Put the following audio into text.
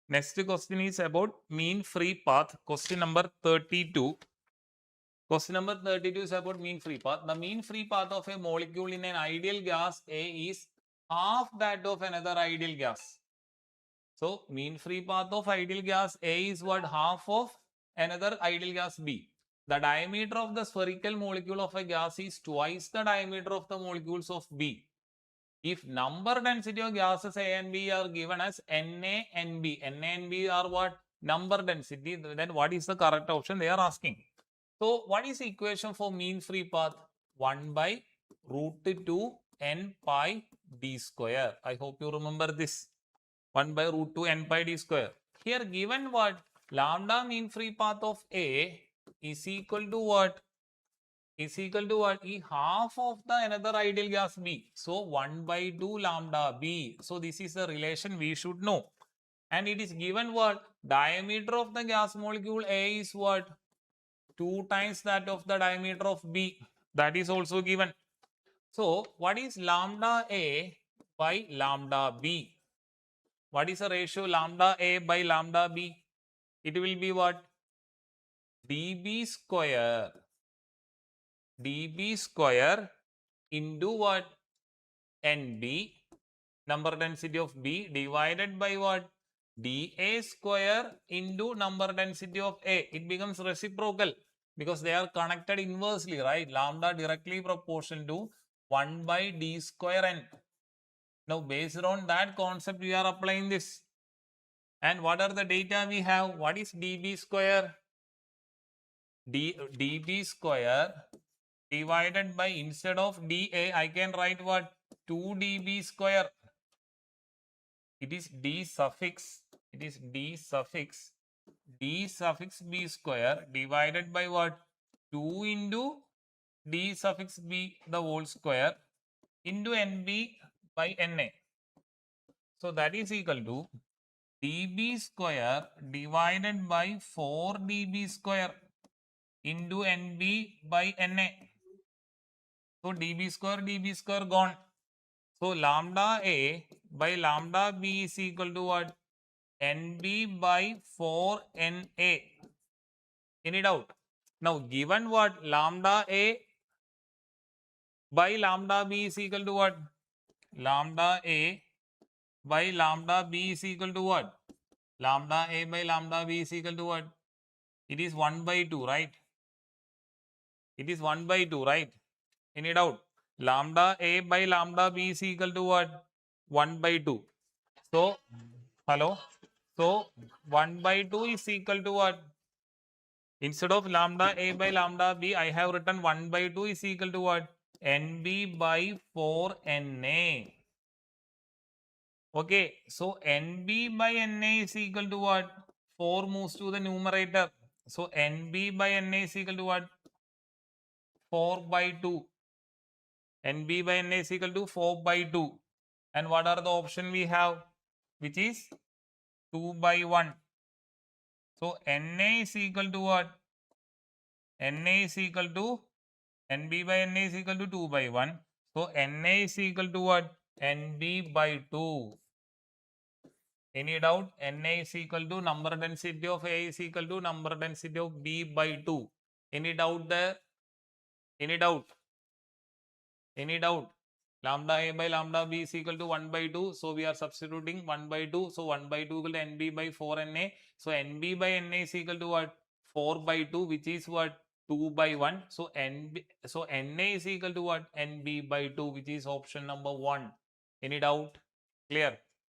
Next question is about mean free path. Question number 32. Question number 32 is about mean free path. The mean free path of a molecule in an ideal gas A is half that of another ideal gas. So, mean free path of ideal gas A is what? Half of another ideal gas B. The diameter of the spherical molecule of a gas is twice the diameter of the molecules of B. If number density of gases A and B are given as Na and B, Na and B are what? Number density. Then what is the correct option they are asking? So what is the equation for mean free path? 1 by root 2 n pi d square. I hope you remember this. 1 by root 2 n pi d square. Here given what? Lambda mean free path of A is equal to what? Is equal to what? E half of the another ideal gas B. So 1 by 2 lambda B. So this is the relation we should know. And it is given what? Diameter of the gas molecule A is what? 2 times that of the diameter of B. That is also given. So what is lambda A by lambda B? What is the ratio lambda A by lambda B? It will be what? dB square into what? NB, number density of B, divided by what? dA square into number density of A. It becomes reciprocal because they are connected inversely, right? Lambda directly proportional to 1 by d square n. Now based on that concept we are applying this. And what are the data we have? What is dB square? dB square divided by, instead of dA I can write what? 2 dB square. It is d suffix b square divided by what? 2 into d suffix b the whole square into NB by Na. So that is equal to dB square divided by 4 dB square into NB by Na. So dB square gone. So lambda A by lambda B is equal to what? NB by 4 Na. Any doubt? Now given what? Lambda A by lambda B is equal to what? Lambda A by lambda B is equal to what? Lambda A by lambda B is equal to what? It is 1 by 2, right? It is 1 by 2, right? Any doubt? Lambda A by lambda B is equal to what? 1 by 2. So, hello? So, 1 by 2 is equal to what? Instead of lambda A by lambda B, I have written 1 by 2 is equal to what? NB by 4 Na. Okay, so NB by Na is equal to what? 4 moves to the numerator. So, NB by Na is equal to what? 4 by 2. NB by Na is equal to 4 by 2. And what are the option we have? Which is 2 by 1. So, Na is equal to what? Na is equal to NB by Na is equal to 2 by 1. So, Na is equal to what? NB by 2. Any doubt? Na is equal to number density of A is equal to number density of B by 2. Any doubt there? Any doubt? Any doubt? Lambda A by lambda B is equal to 1 by 2. So, we are substituting 1 by 2. So, 1 by 2 equal to NB by 4 Na. So, NB by Na is equal to what? 4 by 2, which is what? 2 by 1. So, Na is equal to what? NB by 2, which is option number 1. Any doubt? Clear?